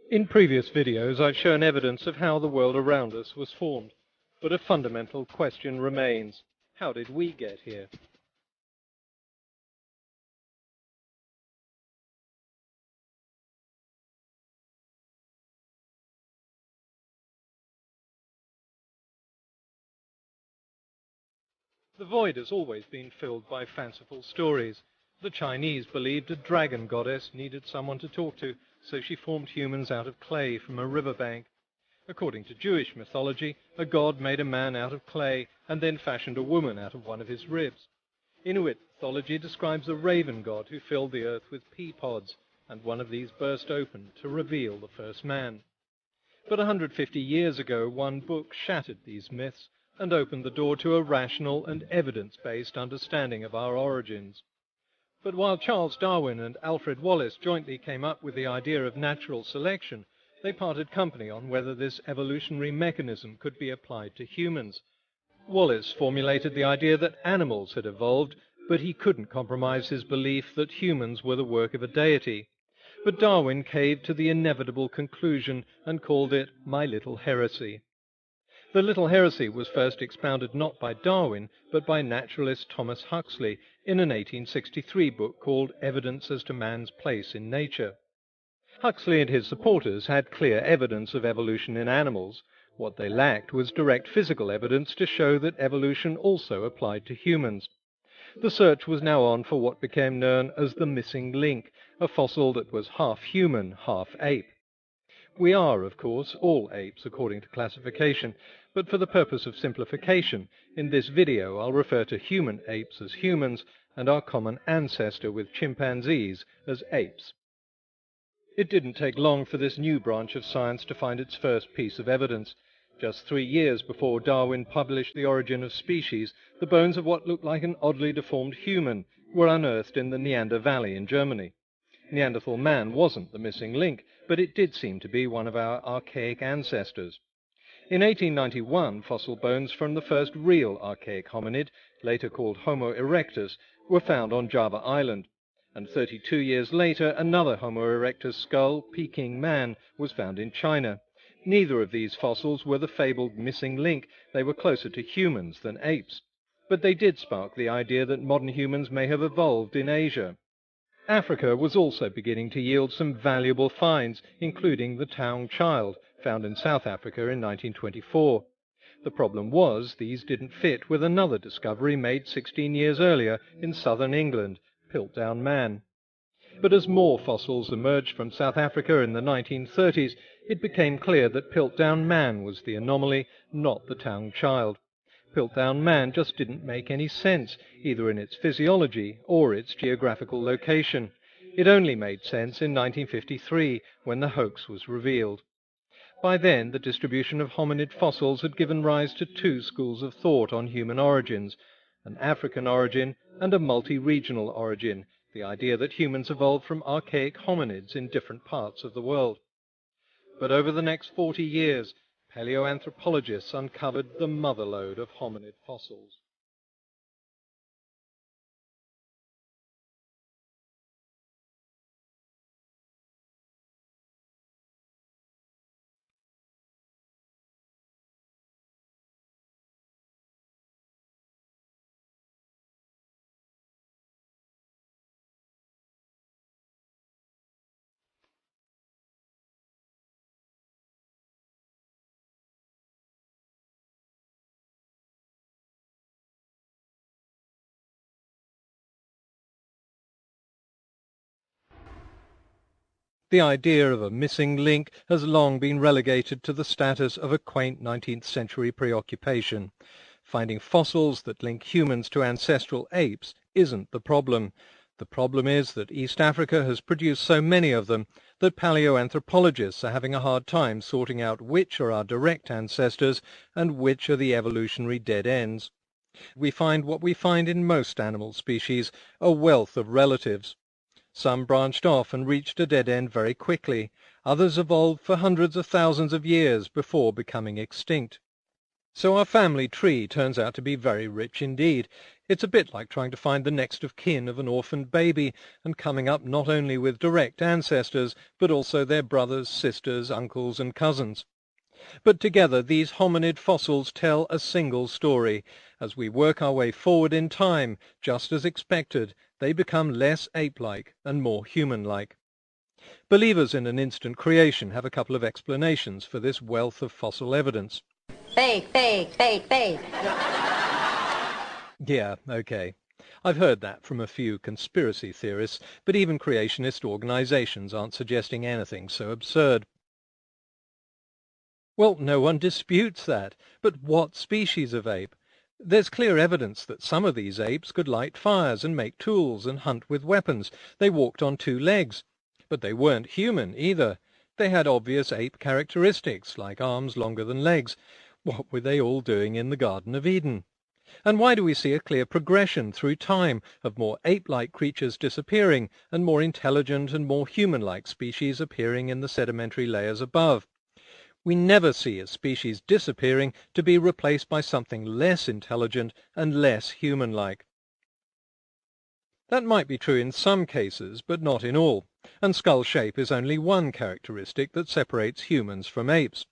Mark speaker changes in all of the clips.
Speaker 1: In previous videos, I've shown evidence of how the world around us was formed, but a fundamental question remains. How did we get here? The void has always been filled by fanciful stories. The Chinese believed a dragon goddess needed someone to talk to, so she formed humans out of clay from a riverbank. According to Jewish mythology, a god made a man out of clay and then fashioned a woman out of one of his ribs. Inuit mythology describes a raven god who filled the earth with pea pods, and one of these burst open to reveal the first man. But 150 years ago, one book shattered these myths and opened the door to a rational and evidence-based understanding of our origins. But while Charles Darwin and Alfred Wallace jointly came up with the idea of natural selection, they parted company on whether this evolutionary mechanism could be applied to humans. Wallace formulated the idea that animals had evolved, but he couldn't compromise his belief that humans were the work of a deity. But Darwin caved to the inevitable conclusion and called it "my little heresy." The little heresy was first expounded not by Darwin, but by naturalist Thomas Huxley in an 1863 book called Evidence as to Man's Place in Nature. Huxley and his supporters had clear evidence of evolution in animals. What they lacked was direct physical evidence to show that evolution also applied to humans. The search was now on for what became known as the missing link, a fossil that was half human, half ape. We are, of course, all apes according to classification, but for the purpose of simplification, in this video I'll refer to human apes as humans and our common ancestor with chimpanzees as apes. It didn't take long for this new branch of science to find its first piece of evidence. Just 3 years before Darwin published The Origin of Species, the bones of what looked like an oddly deformed human were unearthed in the Neander Valley in Germany. Neanderthal man wasn't the missing link, but it did seem to be one of our archaic ancestors. In 1891, fossil bones from the first real archaic hominid, later called Homo erectus, were found on Java Island. And 32 years later, another Homo erectus skull, Peking man, was found in China. Neither of these fossils were the fabled missing link. They were closer to humans than apes. But they did spark the idea that modern humans may have evolved in Asia. Africa was also beginning to yield some valuable finds, including the Taung child, found in South Africa in 1924. The problem was these didn't fit with another discovery made 16 years earlier in southern England, Piltdown man. But as more fossils emerged from South Africa in the 1930s, it became clear that Piltdown man was the anomaly, not the Taung child. Piltdown man just didn't make any sense, either in its physiology or its geographical location. It only made sense in 1953, when the hoax was revealed. By then, the distribution of hominid fossils had given rise to two schools of thought on human origins, an African origin and a multi-regional origin, the idea that humans evolved from archaic hominids in different parts of the world. But over the next 40 years, paleoanthropologists uncovered the motherlode of hominid fossils. The idea of a missing link has long been relegated to the status of a quaint 19th century preoccupation. Finding fossils that link humans to ancestral apes isn't the problem. The problem is that East Africa has produced so many of them that paleoanthropologists are having a hard time sorting out which are our direct ancestors and which are the evolutionary dead ends. We find what we find in most animal species, a wealth of relatives. Some branched off and reached a dead end very quickly. Others evolved for hundreds of thousands of years before becoming extinct. So our family tree turns out to be very rich indeed. It's a bit like trying to find the next of kin of an orphaned baby and coming up not only with direct ancestors, but also their brothers, sisters, uncles and cousins. But together these hominid fossils tell a single story. As we work our way forward in time, just as expected, they become less ape-like and more human-like. Believers in an instant creation have a couple of explanations for this wealth of fossil evidence.
Speaker 2: Fake, fake, fake, fake.
Speaker 1: Yeah, okay. I've heard that from a few conspiracy theorists, but even creationist organizations aren't suggesting anything so absurd. Well, no one disputes that. But what species of ape? There's clear evidence that some of these apes could light fires and make tools and hunt with weapons. They walked on two legs. But they weren't human either. They had obvious ape characteristics, like arms longer than legs. What were they all doing in the Garden of Eden? And why do we see a clear progression through time of more ape-like creatures disappearing and more intelligent and more human-like species appearing in the sedimentary layers above? We never see a species disappearing to be replaced by something less intelligent and less human-like. That might be true in some cases, but not in all, and skull shape is only one characteristic that separates humans from apes.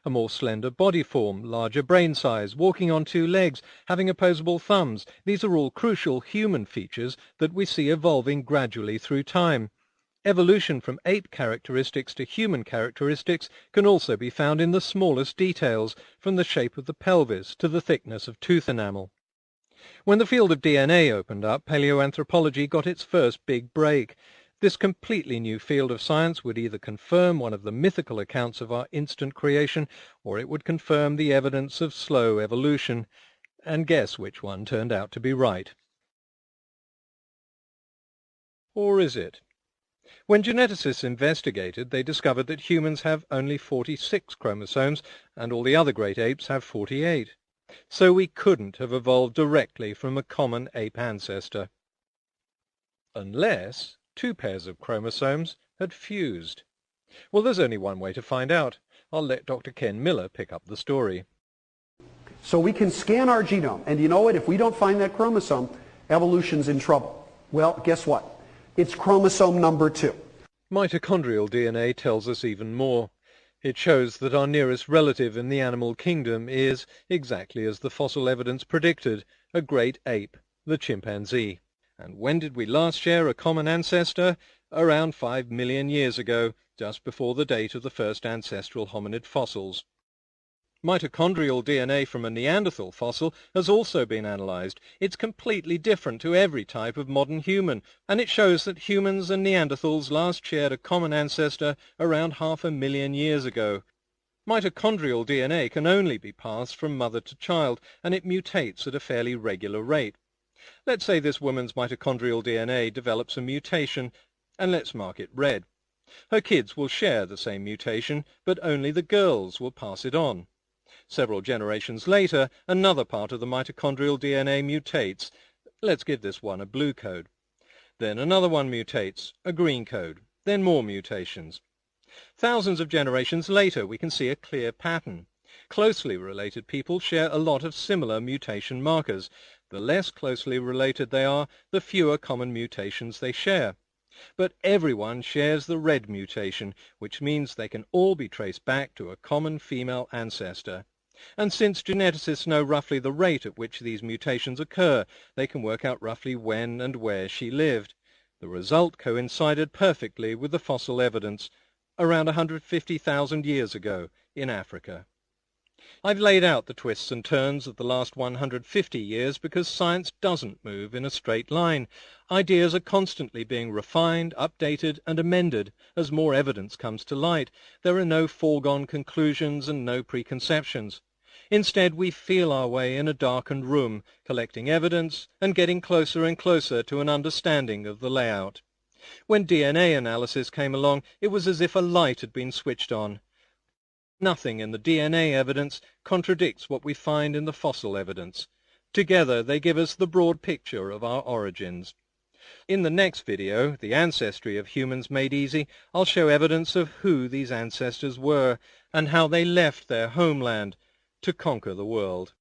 Speaker 1: A more slender body form, larger brain size, walking on two legs, having opposable thumbs, these are all crucial human features that we see evolving gradually through time. Evolution from ape characteristics to human characteristics can also be found in the smallest details, from the shape of the pelvis to the thickness of tooth enamel. When the field of DNA opened up, paleoanthropology got its first big break. This completely new field of science would either confirm one of the mythical accounts of our instant creation, or it would confirm the evidence of slow evolution. And guess which one turned out to be right. Or is it? When geneticists investigated, they discovered that humans have only 46 chromosomes, and all the other great apes have 48. So we couldn't have evolved directly from a common ape ancestor. Unless two pairs of chromosomes had fused. Well, there's only one way to find out. I'll let Dr. Ken Miller pick up the story.
Speaker 3: So we can scan our genome, and you know what? If we don't find that chromosome, evolution's in trouble. Well, guess what? It's chromosome number 2.
Speaker 1: Mitochondrial DNA tells us even more. It shows that our nearest relative in the animal kingdom is, exactly as the fossil evidence predicted, a great ape, the chimpanzee. And when did we last share a common ancestor? Around 5 million years ago, just before the date of the first ancestral hominid fossils. Mitochondrial DNA from a Neanderthal fossil has also been analyzed. It's completely different to every type of modern human, and it shows that humans and Neanderthals last shared a common ancestor around 500,000 years ago. Mitochondrial DNA can only be passed from mother to child, and it mutates at a fairly regular rate. Let's say this woman's mitochondrial DNA develops a mutation, and let's mark it red. Her kids will share the same mutation, but only the girls will pass it on. Several generations later, another part of the mitochondrial DNA mutates. Let's give this one a blue code. Then another one mutates, a green code. Then more mutations. Thousands of generations later, we can see a clear pattern. Closely related people share a lot of similar mutation markers. The less closely related they are, the fewer common mutations they share. But everyone shares the red mutation, which means they can all be traced back to a common female ancestor. And since geneticists know roughly the rate at which these mutations occur, they can work out roughly when and where she lived. The result coincided perfectly with the fossil evidence, around 150,000 years ago, in Africa. I've laid out the twists and turns of the last 150 years because science doesn't move in a straight line. Ideas are constantly being refined, updated, and amended as more evidence comes to light. There are no foregone conclusions and no preconceptions. Instead, we feel our way in a darkened room, collecting evidence and getting closer and closer to an understanding of the layout. When DNA analysis came along, it was as if a light had been switched on. Nothing in the DNA evidence contradicts what we find in the fossil evidence. Together, they give us the broad picture of our origins. In the next video, The Ancestry of Humans Made Easy, I'll show evidence of who these ancestors were and how they left their homeland, to conquer the world.